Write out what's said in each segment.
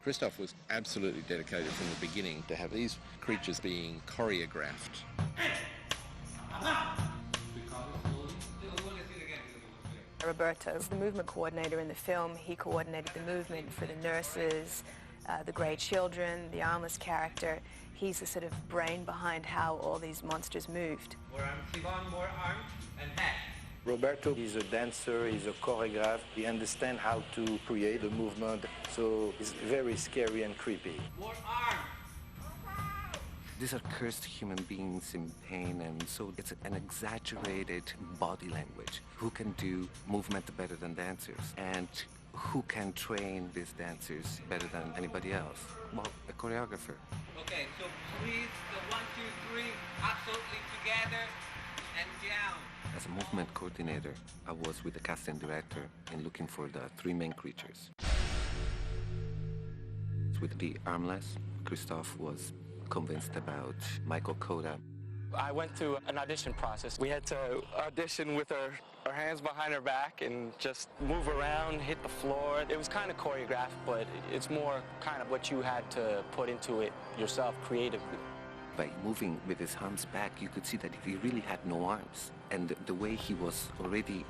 Christoph was absolutely dedicated from the beginning to have these creatures being choreographed. Roberto is the movement coordinator in the film. He coordinated the movement for the nurses, the grey children, the armless character. He's the sort of brain behind how all these monsters moved. More arms, Sivan, more arms, and head. Roberto is a dancer, he's a choreographer. He understands how to create the movement, so it's very scary and creepy. More arms. These are cursed human beings in pain, and so it's an exaggerated body language. Who can do movement better than dancers? And who can train these dancers better than anybody else? Well, a choreographer. Okay, so please, the 1, 2, 3, absolutely together and down. As a movement coordinator, I was with the casting director in looking for the 3 main creatures. With the armless, Christoph was convinced about Michael Koda. I went through an audition process. We had to audition with our hands behind our back and just move around, hit the floor. It was kind of choreographed, but it's more kind of what you had to put into it yourself creatively. By moving with his arms back, you could see that he really had no arms. And the way he was already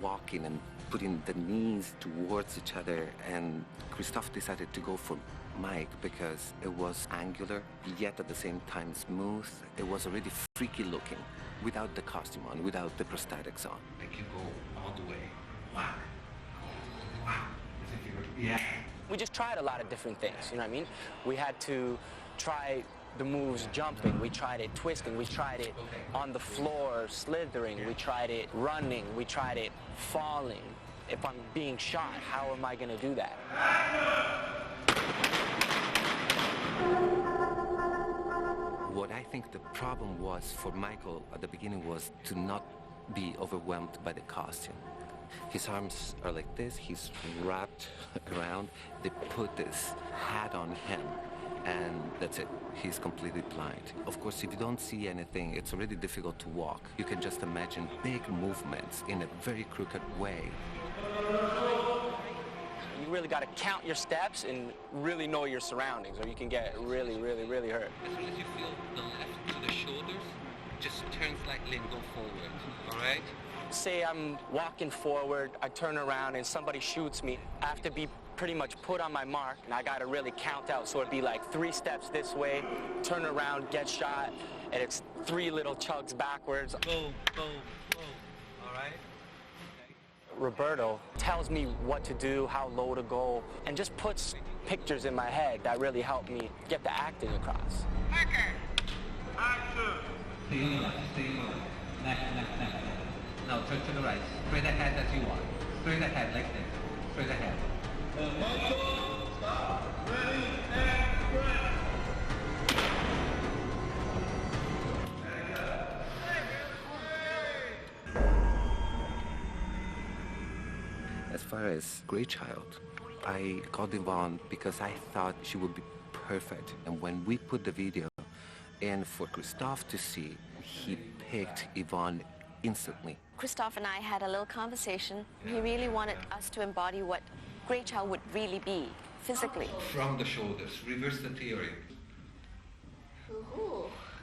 walking and putting the knees towards each other, and Christoph decided to go for Mike because it was angular, yet at the same time smooth. It was already freaky looking, without the costume on, without the prosthetics on. Like you go all the way. Wow. Wow. As if you were, yeah. We just tried a lot of different things, you know what I mean? We had to try the moves jumping, we tried it twisting, we tried it on the floor slithering, we tried it running, we tried it falling. If I'm being shot, how am I gonna do that? What I think the problem was for Michael at the beginning was to not be overwhelmed by the costume. His arms are like this, he's wrapped around, they put this hat on him, and that's it. He's completely blind. Of course, if you don't see anything, it's already difficult to walk. You can just imagine big movements in a very crooked way. You really got to count your steps and really know your surroundings, or you can get really, really, really hurt. As soon as you feel the left to the shoulders, just turn slightly and go forward, all right? Say I'm walking forward, I turn around and somebody shoots me. I have to be pretty much put on my mark, and I gotta really count out. So it'd be like 3 steps this way, turn around, get shot, and it's 3 little chugs backwards. Go, go, go, all right? Okay. Roberto tells me what to do, how low to go, and just puts pictures in my head that really help me get the acting across. Action! Stay on, stay on. Left. Now turn to the right. Straight ahead as you want. Straight ahead like this. Straight ahead. Stop. Ready and break. As far as Grey Child, I called Yvonne because I thought she would be perfect. And when we put the video in for Christoph to see, he picked Yvonne instantly. Christoph and I had a little conversation. He really wanted us to embody what Grey Child would really be, physically. From the shoulders. Reverse the theory.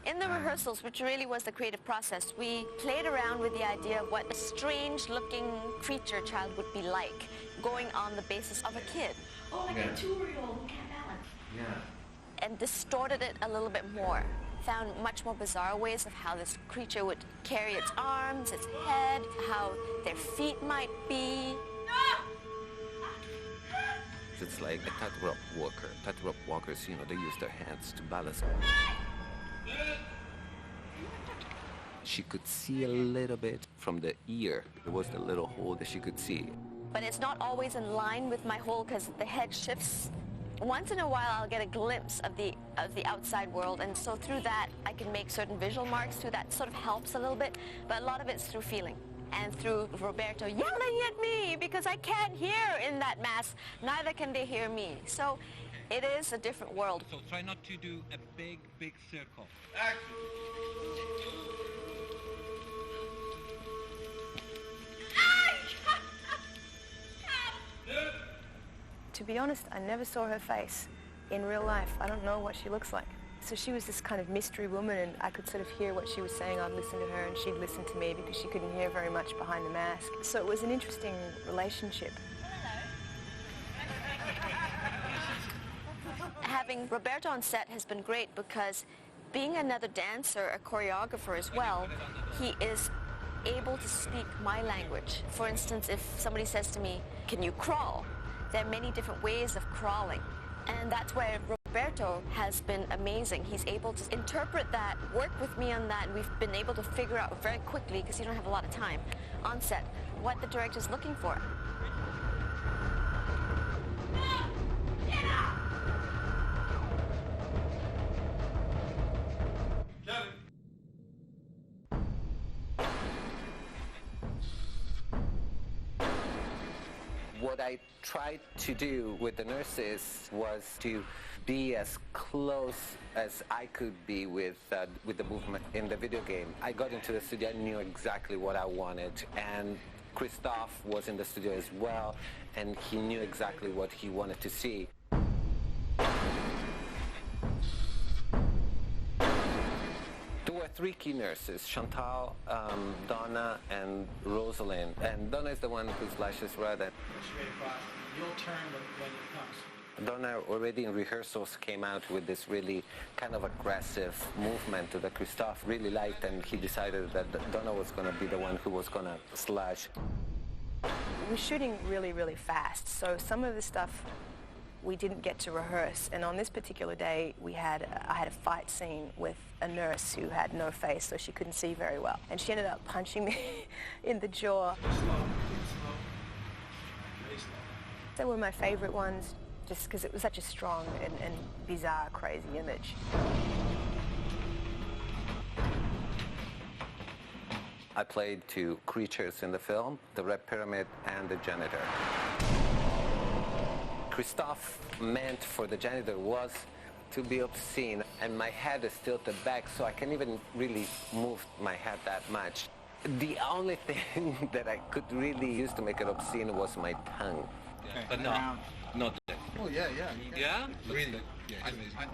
In the rehearsals, which really was the creative process, we played around with the idea of what a strange-looking creature child would be like, going on the basis of a kid. Oh, like a 2-year-old who can't balance. Yeah. And distorted it a little bit more. Found much more bizarre ways of how this creature would carry its arms, its head, how their feet might be. It's like a tightrope walker. Tightrope walkers, you know, they use their hands to balance. She could see a little bit from the ear. There was the little hole that she could see. But it's not always in line with my hole because the head shifts. Once in a while, I'll get a glimpse of the outside world, and so through that, I can make certain visual marks through that. Sort of helps a little bit, but a lot of it's through feeling and through Roberto yelling at me because I can't hear in that mass. Neither can they hear me. So it is a different world. So try not to do a big, big circle. To be honest, I never saw her face in real life. I don't know what she looks like. So she was this kind of mystery woman, and I could sort of hear what she was saying. I'd listen to her and she'd listen to me because she couldn't hear very much behind the mask. So it was an interesting relationship. Having Roberto on set has been great because being another dancer, a choreographer as well, he is able to speak my language. For instance, if somebody says to me, "Can you crawl?" There are many different ways of crawling. And that's where Roberto has been amazing. He's able to interpret that, work with me on that, and we've been able to figure out very quickly, because you don't have a lot of time on set, what the director's looking for. What I tried to do with the nurses was to be as close as I could be with the movement in the video game. I got into the studio, I knew exactly what I wanted, and Christophe was in the studio as well, and he knew exactly what he wanted to see. There were three key nurses, Chantal, Donna, and Rosalind. And Donna is the one who slashes rather. Straight across. You'll turn when it comes. Donna already in rehearsals came out with this really kind of aggressive movement that Christophe really liked, and he decided that Donna was going to be the one who was going to slash. We're shooting really, really fast, so some of the stuff we didn't get to rehearse, and on this particular day I had a fight scene with a nurse who had no face, so she couldn't see very well, and she ended up punching me in the jaw. Slow, slow, very slow. They were my favorite ones, just because it was such a strong and bizarre, crazy image. I played two creatures in the film, the Red Pyramid and the Janitor. Christophe meant for the janitor was to be obscene, and my head is tilted back, so I can't even really move my head that much. The only thing that I could really use to make it obscene was my tongue. Okay. But not that. Oh, yeah. Yeah? Really? Yeah, I it's amazing. think.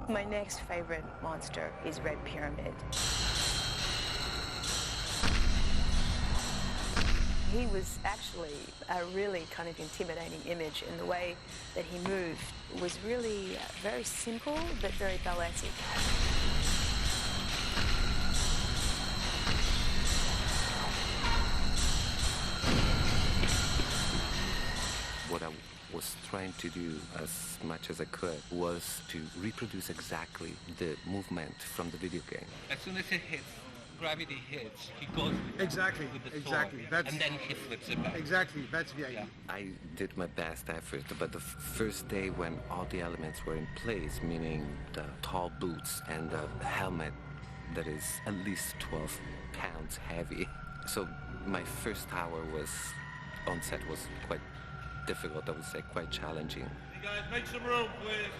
My next favorite monster is Red Pyramid. He was actually a really kind of intimidating image, and the way that he moved was really very simple but very balletic. What I was trying to do as much as I could was to reproduce exactly the movement from the video game. As soon as it hits, gravity hits, he goes Exactly, with the exactly. sword, That's, and then he flips it back. exactly, that's the idea. I did my best effort, but the first day when all the elements were in place, meaning the tall boots and the helmet that is at least 12 pounds heavy. So my first hour was on set was quite difficult, I would say, quite challenging. Hey guys, make some room, please.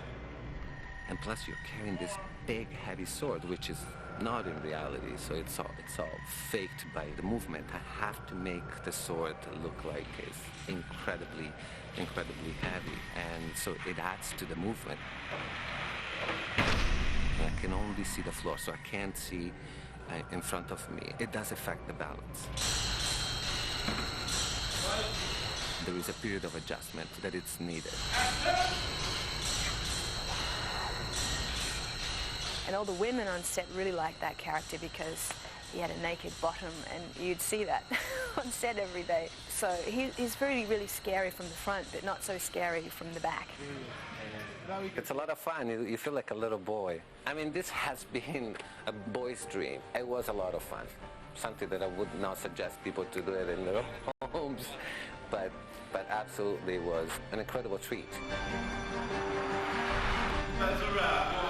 And plus you're carrying this big heavy sword, which is not in reality, so it's all faked by the movement. I have to make the sword look like it's incredibly heavy, and so it adds to the movement. And I can only see the floor, so I can't see in front of me. It does affect the balance. There is a period of adjustment that it's needed. And all the women on set really liked that character because he had a naked bottom, and you'd see that on set every day. So he's really scary from the front, but not so scary from the back. It's a lot of fun. You feel like a little boy. I mean, this has been a boy's dream. It was a lot of fun. Something that I would not suggest people to do it in their homes, but absolutely was an incredible treat. That's a wrap.